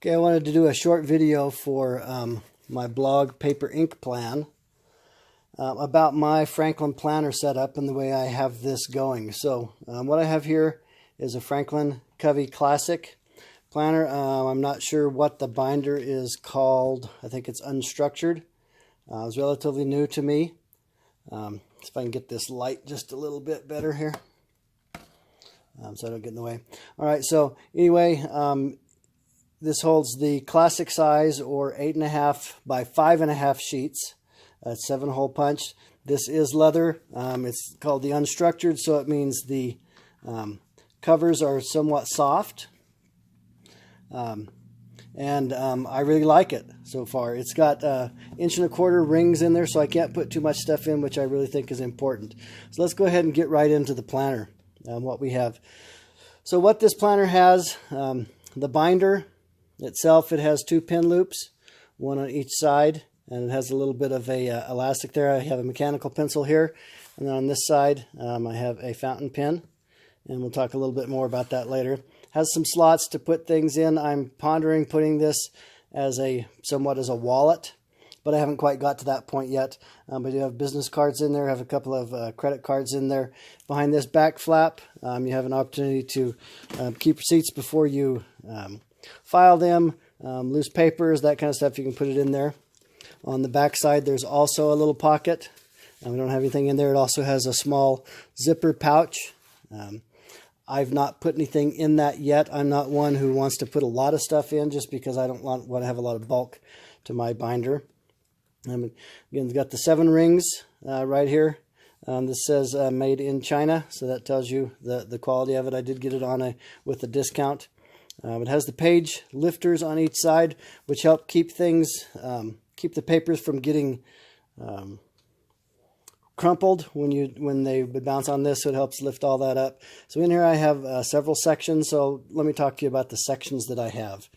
Okay, I wanted to do a short video for my blog Paper Ink Plan about my Franklin planner setup and the way I have this going. So what I have here is a Franklin Covey Classic planner. I'm not sure what the binder is called. I think it's unstructured. It's relatively new to me. If I can get this light just a little bit better here so I don't get in the way. All right, so anyway, this holds the classic size, or 8.5 by 5.5 sheets. 7-hole punch. This is leather. It's called the unstructured, so it means the covers are somewhat soft. And I really like it so far. It's got 1.25-inch rings in there, so I can't put too much stuff in, which I really think is important. So let's go ahead and get right into the planner, what we have. So what this planner has, the binder itself, it has 2 pin loops, one on each side, and it has a little bit of a elastic there. I have a mechanical pencil here, and then on this side I have a fountain pen, and we'll talk a little bit more about that later. Has some slots to put things in. I'm pondering putting this as somewhat as a wallet, but I haven't quite got to that point yet. I do have business cards in there. I have a couple of credit cards in there. Behind this back flap, you have an opportunity to keep receipts before you file them, loose papers, that kind of stuff. You can put it in there. On the back side, there's also a little pocket. We don't have anything in there. It also has a small zipper pouch. I've not put anything in that yet. I'm not one who wants to put a lot of stuff in, just because I don't want to have a lot of bulk to my binder. Again, it's got the 7 rings right here. This says made in China, so that tells you the quality of it. I did get it on with a discount. It has the page lifters on each side, which help keep things, keep the papers from getting crumpled when they would bounce on this, so it helps lift all that up. So in here I have several sections, so let me talk to you about the sections that I have.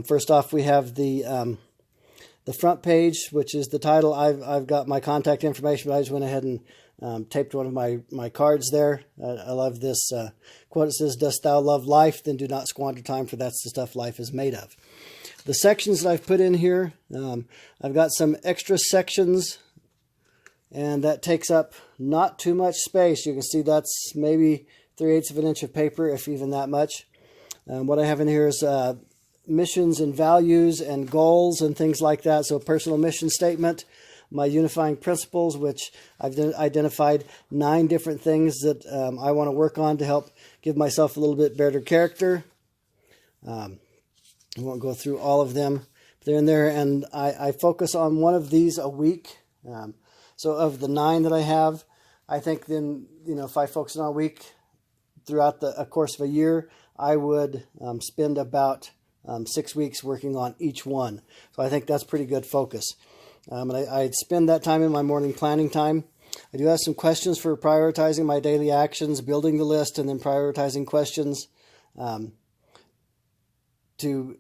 First off, we have the front page, which is the title. I've got my contact information, but I just went ahead and taped one of my cards there. I love this quote. It says, "Dost thou love life? Then do not squander time, for that's the stuff life is made of." The sections that I've put in here, I've got some extra sections, and that takes up not too much space. You can see that's maybe 3/8 of an inch of paper, if even that much. What I have in here is missions and values and goals and things like that. So personal mission statement, my unifying principles, which I've identified 9 different things that I want to work on to help give myself a little bit better character. I won't go through all of them. They're in there, and I focus on one of these a week. So of the 9 that I have, I think then, if I focus on a week throughout the course of a year, I would spend about 6 weeks working on each one. So I think that's pretty good focus. And I'd spend that time in my morning planning time. I do have some questions for prioritizing my daily actions, building the list, and then prioritizing questions to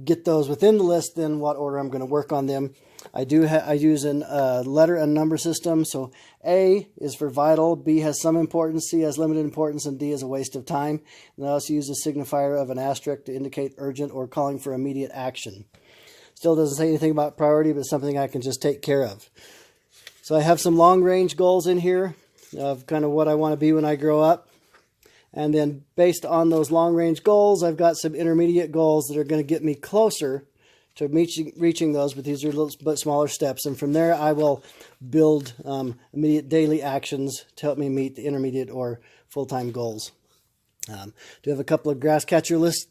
get those within the list, then what order I'm going to work on them. I use a letter and number system. So A is for vital, B has some importance, C has limited importance, and D is a waste of time. And I also use a signifier of an asterisk to indicate urgent or calling for immediate action. Still doesn't say anything about priority, but something I can just take care of. So I have some long-range goals in here of kind of what I want to be when I grow up. And then based on those long-range goals, I've got some intermediate goals that are going to get me closer to reaching those, but these are a little bit smaller steps. And from there, I will build immediate daily actions to help me meet the intermediate or full-time goals. Do have a couple of grass catcher lists.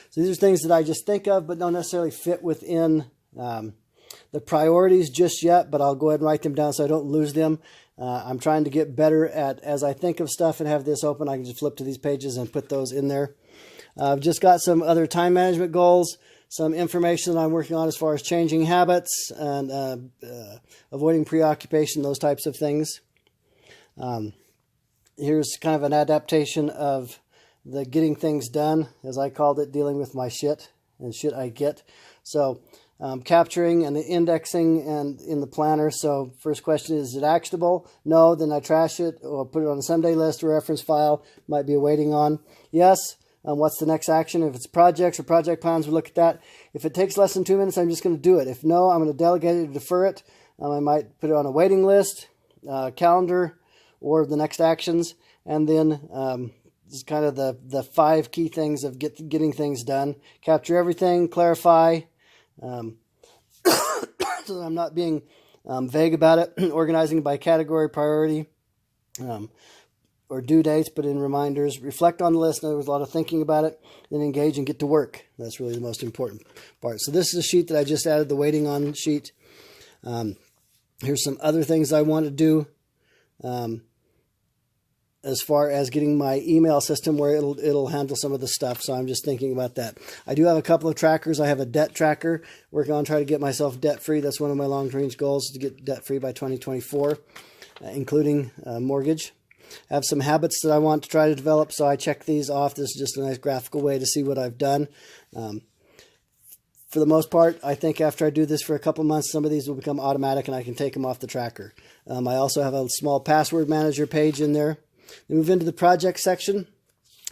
So these are things that I just think of, but don't necessarily fit within the priorities just yet, but I'll go ahead and write them down so I don't lose them. I'm trying to get better at, as I think of stuff and have this open, I can just flip to these pages and put those in there. I've just got some other time management goals, some information that I'm working on as far as changing habits and avoiding preoccupation, those types of things. Here's kind of an adaptation of the getting things done, as I called it, dealing with my shit and shit I get. So capturing and the indexing and in the planner. So first question, is it actionable? No, then I trash it or put it on a someday list or reference file, might be waiting on. Yes, what's the next action. If it's projects or project plans, we look at that. If it takes less than 2 minutes, I'm just going to do it. If no, I'm going to delegate it or defer it. I might put it on a waiting list, calendar, or the next actions. And then this is kind of the 5 key things of getting things done. Capture everything, clarify, so that I'm not being vague about it, organizing by category, priority, or due dates, put in reminders, reflect on the list. There was a lot of thinking about it, then engage and get to work. That's really the most important part. So this is a sheet that I just added, the waiting on sheet. Here's some other things I want to do as far as getting my email system where it'll handle some of the stuff. So I'm just thinking about that. I do have a couple of trackers. I have a debt tracker, working on trying to get myself debt-free. That's one of my long-range goals, to get debt-free by 2024, including mortgage. I have some habits that I want to try to develop, so I check these off. This is just a nice graphical way to see what I've done. For the most part, I think after I do this for a couple months, some of these will become automatic and I can take them off the tracker. I also have a small password manager page in there. Then move into the project section.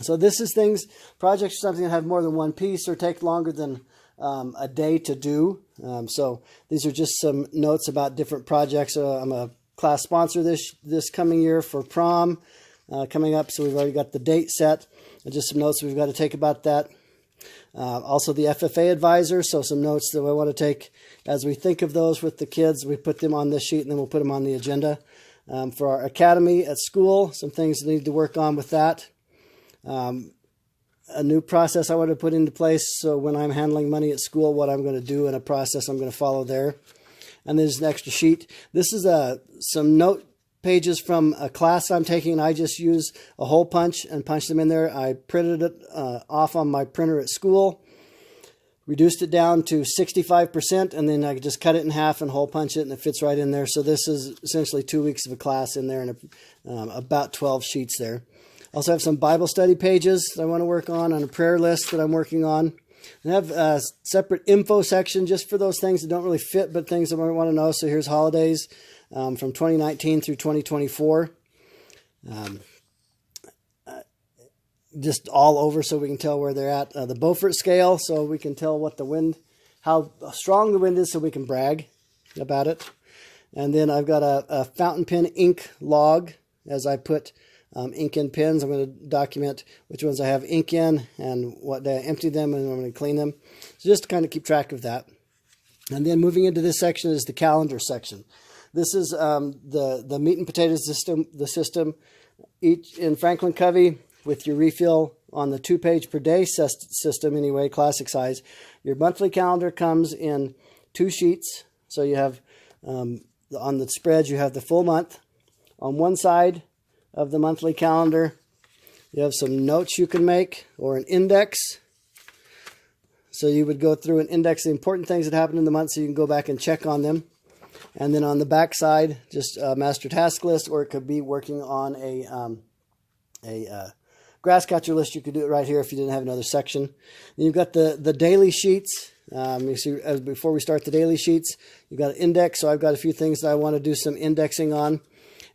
So this is things, projects are something that have more than one piece or take longer than a day to do. So these are just some notes about different projects. I'm a class sponsor this coming year for prom coming up, so we've already got the date set. And just some notes we've got to take about that. Also the FFA advisor, so some notes that I want to take as we think of those with the kids. We put them on this sheet and then we'll put them on the agenda. For our academy at school, some things that need to work on with that. A new process I want to put into place, so when I'm handling money at school, what I'm going to do and a process I'm going to follow there. And there's an extra sheet. This is some note pages from a class I'm taking, and I just use a hole punch and punch them in there. I printed it off on my printer at school, reduced it down to 65%, and then I just cut it in half and hole punch it, and it fits right in there. So this is essentially 2 weeks of a class in there, and about 12 sheets there. Also have some Bible study pages that I want to work on a prayer list that I'm working on. And I have a separate info section just for those things that don't really fit, but things that I want to know. So here's holidays from 2019 through 2024. Just all over so we can tell where they're at. The Beaufort scale, so we can tell what the wind, how strong the wind is, so we can brag about it. And then I've got a fountain pen ink log. As I put ink in pens, I'm going to document which ones I have ink in and what day I empty them and I'm going to clean them. So just to kind of keep track of that. And then moving into this section is the calendar section. This is the meat and potatoes system, each in Franklin Covey with your refill on the 2-page per day system anyway, classic size. Your monthly calendar comes in 2 sheets. So you have, on the spreads, you have the full month. On one side of the monthly calendar, you have some notes you can make or an index. So you would go through and index the important things that happened in the month so you can go back and check on them. And then on the back side, just a master task list, or it could be working on a grass catcher list. You could do it right here if you didn't have another section. Then you've got the daily sheets. You see, before we start the daily sheets, you've got an index. So I've got a few things that I want to do some indexing on.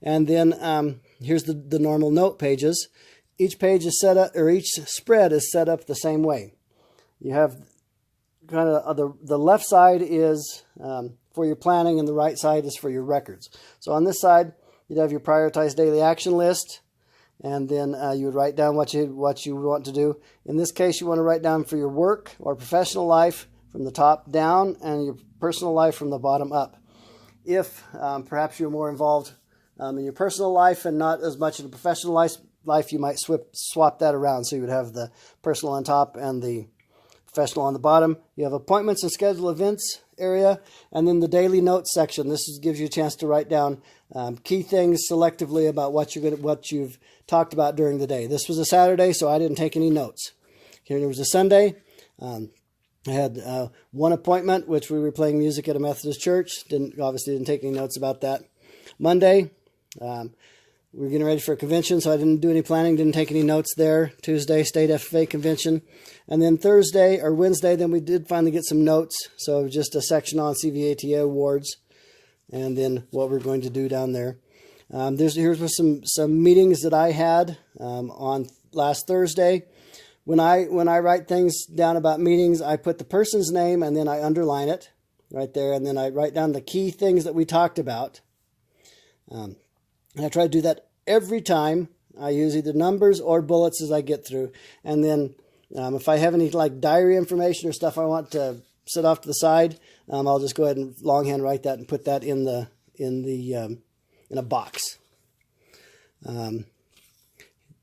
And then here's the normal note pages. Each page is set up, or each spread is set up the same way. You have kind of the left side is for your planning, and the right side is for your records. So on this side, you'd have your prioritized daily action list, and then you would write down what you want to do. In this case, you want to write down for your work or professional life from the top down, and your personal life from the bottom up. If perhaps you're more involved in your personal life and not as much in the professional life, you might swap that around. So you would have the personal on top and the professional on the bottom. You have appointments and schedule events area, and then the daily notes section. This gives you a chance to write down key things selectively about what you've talked about during the day. This was a Saturday, so I didn't take any notes. Here there was a Sunday. I had one appointment, which we were playing music at a Methodist church. Obviously didn't take any notes about that. Monday, we were getting ready for a convention, so I didn't do any planning, didn't take any notes there. Tuesday, State FFA convention. And then Thursday or Wednesday, then we did finally get some notes. So just a section on CVATA awards and then what we're going to do down there. Here's some meetings that I had on last Thursday. when I write things down about meetings, I put the person's name and then I underline it right there, and then I write down the key things that we talked about. And I try to do that every time. I use either numbers or bullets as I get through. And then if I have any like diary information or stuff I want to set off to the side, I'll just go ahead and longhand write that and put that in a box.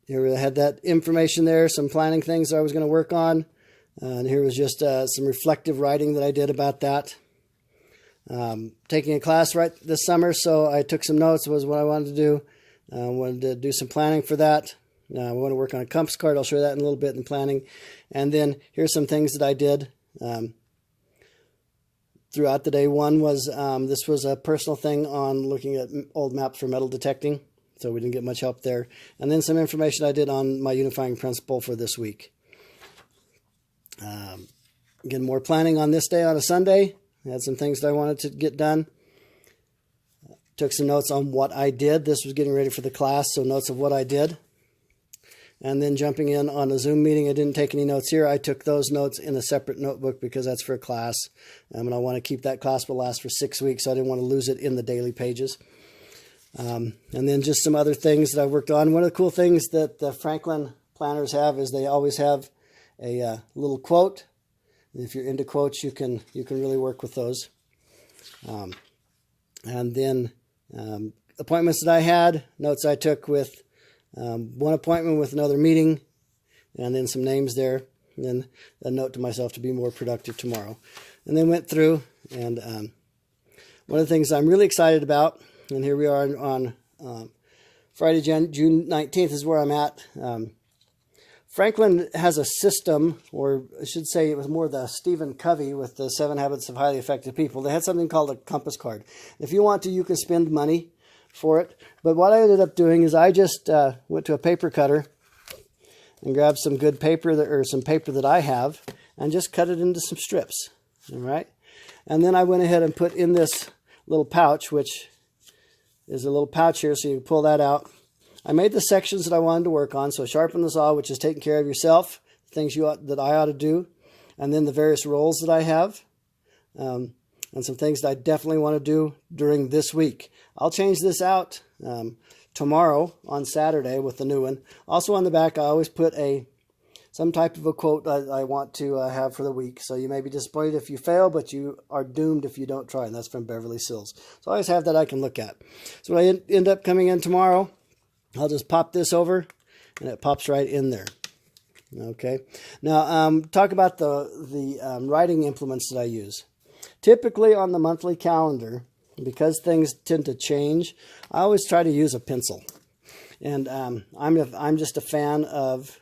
Here we had that information there, some planning things that I was going to work on. And here was just some reflective writing that I did about that. Taking a class right this summer, so I took some notes, was what I wanted to do. I wanted to do some planning for that. I want to work on a compass card. I'll show that in a little bit in planning. And then here's some things that I did throughout the day. One was, this was a personal thing on looking at old maps for metal detecting. So we didn't get much help there. And then some information I did on my unifying principle for this week. Again, more planning on this day on a Sunday. I had some things that I wanted to get done. Took some notes on what I did. This was getting ready for the class, so notes of what I did. And then jumping in on a Zoom meeting, I didn't take any notes here. I took those notes in a separate notebook because that's for a class. And I want to keep that class will last for 6 weeks, so I didn't want to lose it in the daily pages. And then just some other things that I worked on. One of the cool things that the Franklin planners have is they always have a little quote. And if you're into quotes, you can really work with those. And then appointments that I had, notes I took with one appointment with another meeting, and then some names there, and then a note to myself to be more productive tomorrow. And then went through, and one of the things I'm really excited about, and here we are on Friday, June 19th is where I'm at. Franklin has a system, or I should say it was more the Stephen Covey with the 7 Habits of Highly Effective People. They had something called a compass card. If you want to, you can spend money for it. But what I ended up doing is I just went to a paper cutter and grabbed some good paper, or some paper that I have, and just cut it into some strips. All right? And then I went ahead and put in this little pouch, which is a little pouch here, so you can pull that out. I made the sections that I wanted to work on. So sharpen the saw, which is taking care of yourself, things that I ought to do, and then the various roles that I have, and some things that I definitely want to do during this week. I'll change this out tomorrow on Saturday with the new one. Also on the back, I always put some type of a quote I want to have for the week. So you may be disappointed if you fail, but you are doomed if you don't try. And that's from Beverly Sills. So I always have that I can look at. So when I end up coming in tomorrow, I'll just pop this over, and it pops right in there. Okay. Now, talk about the writing implements that I use. Typically on the monthly calendar, because things tend to change, I always try to use a pencil. And I'm just a fan of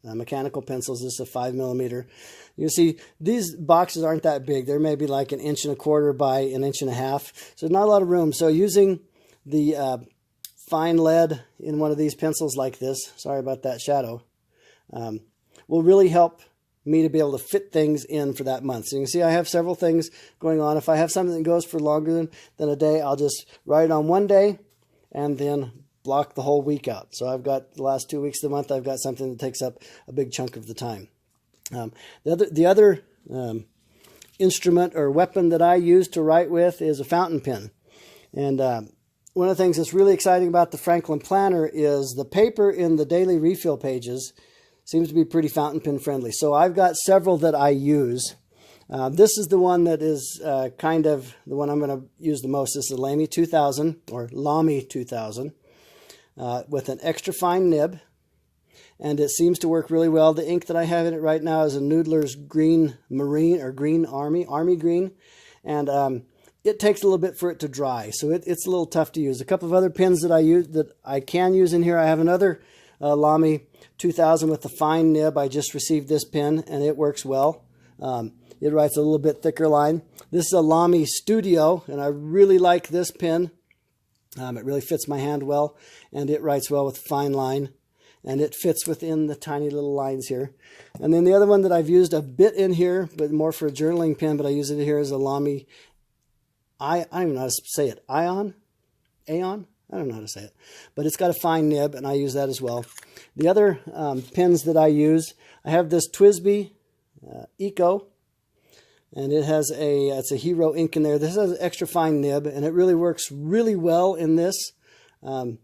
mechanical pencils. This is a 5mm. You see, these boxes aren't that big. They're maybe like 1.25 inches by 1.5 inches. So not a lot of room. So using the fine lead in one of these pencils like this, sorry about that shadow, will really help me to be able to fit things in for that month. So you can see I have several things going on. If I have something that goes for longer than a day, I'll just write it on one day and then block the whole week out. So I've got the last 2 weeks of the month, I've got something that takes up a big chunk of the time. The other instrument or weapon that I use to write with is a fountain pen. And one of the things that's really exciting about the Franklin Planner is the paper in the daily refill pages seems to be pretty fountain pen friendly. So I've got several that I use. This is the one that is kind of the one I'm going to use the most. This is the Lamy 2000 or Lamy 2000 with an extra fine nib. And it seems to work really well. The ink that I have in it right now is a Noodler's Green Marine or Green Army Green. And it takes a little bit for it to dry, so it's a little tough to use. A couple of other pens that I can use in here. I have another Lamy 2000 with the fine nib. I just received this pen, and it works well. It writes a little bit thicker line. This is a Lamy Studio, and I really like this pen. It really fits my hand well, and it writes well with fine line, and it fits within the tiny little lines here. And then the other one that I've used a bit in here, but more for a journaling pen, but I use it here, is a Lamy I don't even know how to say it. Aeon? I don't know how to say it, but it's got a fine nib, and I use that as well. The other pens that I use, I have this TWSBI Eco, and it has it's a Hero ink in there. This has an extra fine nib, and it really works really well in this. And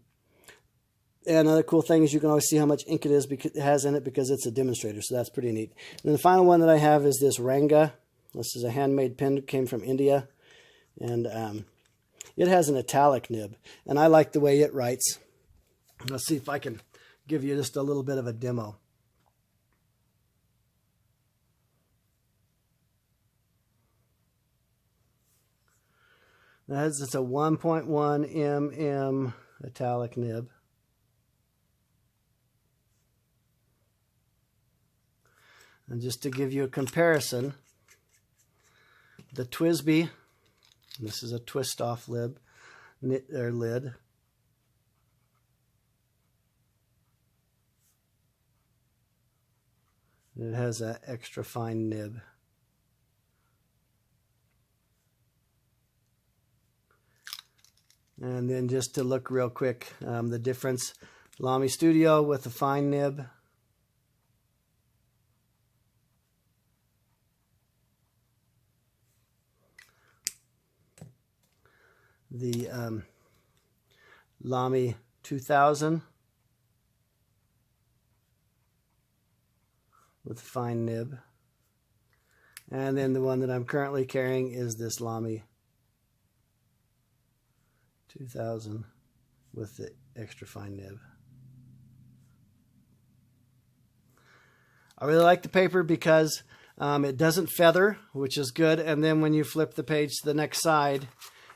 another cool thing is you can always see how much ink it has in it because it's a demonstrator, so that's pretty neat. And then the final one that I have is this Ranga. This is a handmade pen that came from India, and it has an italic nib, and I like the way it writes. Let's see if I can give you just a little bit of a demo. It's a 1.1 mm italic nib. And just to give you a comparison, the TWSBI, this is a twist-off lid. It has an extra fine nib. And then just to look real quick, the difference, Lamy Studio with a fine nib. The Lamy 2000 with a fine nib. And then the one that I'm currently carrying is this Lamy 2000 with the extra fine nib. I really like the paper because it doesn't feather, which is good, and then when you flip the page to the next side,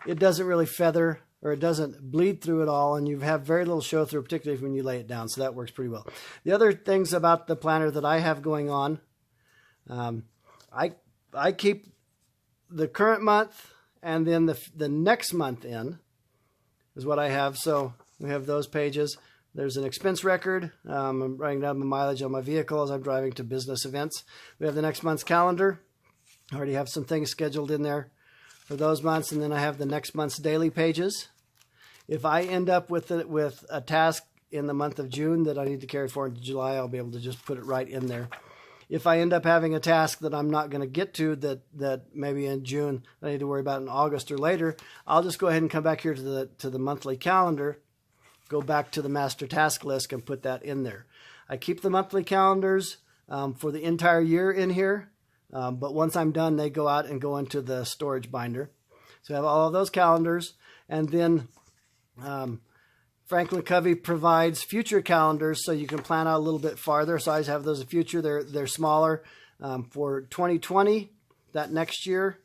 it doesn't really feather, or it doesn't bleed through at all, and you have very little show through, particularly when you lay it down, so that works pretty well. The other things about the planner that I have going on, I keep the current month and then the next month in is what I have. So we have those pages. There's an expense record. I'm writing down the mileage on my vehicle as I'm driving to business events. We have the next month's calendar. I already have some things scheduled in there for those months, and then I have the next month's daily pages. If I end up with a task in the month of June that I need to carry forward into July, I'll be able to just put it right in there. If I end up having a task that I'm not going to get to that maybe in June that I need to worry about in August or later, I'll just go ahead and come back here to the monthly calendar, go back to the master task list and put that in there. I keep the monthly calendars for the entire year in here, but once I'm done, they go out and go into the storage binder. So I have all of those calendars, and then Franklin Covey provides future calendars so you can plan out a little bit farther. So I have those in future. They're smaller for 2020, that next year.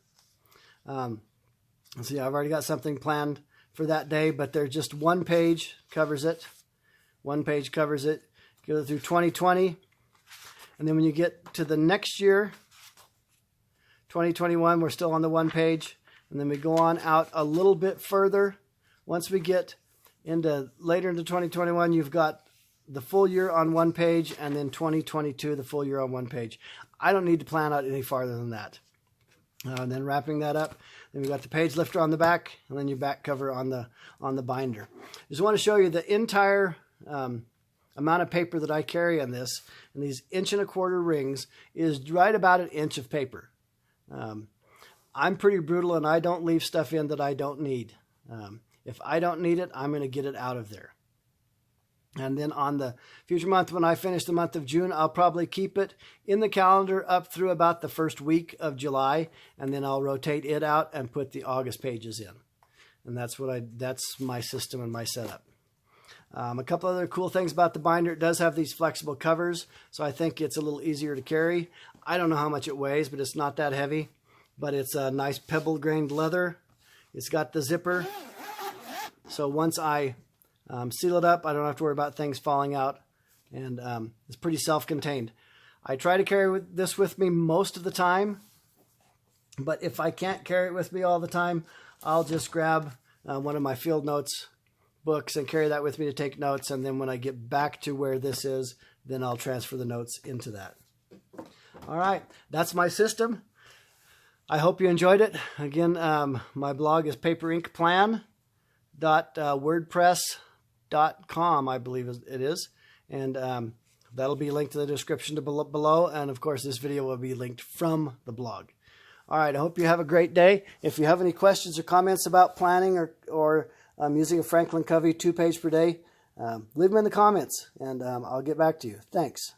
See, I've already got something planned for that day, but they're just one page covers it. One page covers it. Go through 2020. And then when you get to the next year, 2021, we're still on the one page. And then we go on out a little bit further. Once we get later into 2021, you've got the full year on one page, and then 2022, the full year on one page. I don't need to plan out any farther than that. And then wrapping that up, then we've got the page lifter on the back, and then your back cover on the binder. Just want to show you the entire amount of paper that I carry on this, and these 1.25" rings is right about an inch of paper. I'm pretty brutal, and I don't leave stuff in that I don't need. If I don't need it, I'm going to get it out of there. And then on the future month, when I finish the month of June, I'll probably keep it in the calendar up through about the first week of July, and then I'll rotate it out and put the August pages in. And that's my system and my setup. A couple other cool things about the binder: it does have these flexible covers, so I think it's a little easier to carry. I don't know how much it weighs, but it's not that heavy. But it's a nice pebble-grained leather. It's got the zipper. So once I seal it up, I don't have to worry about things falling out, and it's pretty self-contained. I try to carry this with me most of the time, but if I can't carry it with me all the time, I'll just grab one of my field notes books and carry that with me to take notes, and then when I get back to where this is, then I'll transfer the notes into that. All right, that's my system. I hope you enjoyed it. Again, my blog is Paper Ink Plan. .wordpress.com, I believe it is. And that'll be linked in the description below. And of course, this video will be linked from the blog. All right, I hope you have a great day. If you have any questions or comments about planning or using a Franklin Covey 2-page per day, leave them in the comments, and I'll get back to you. Thanks.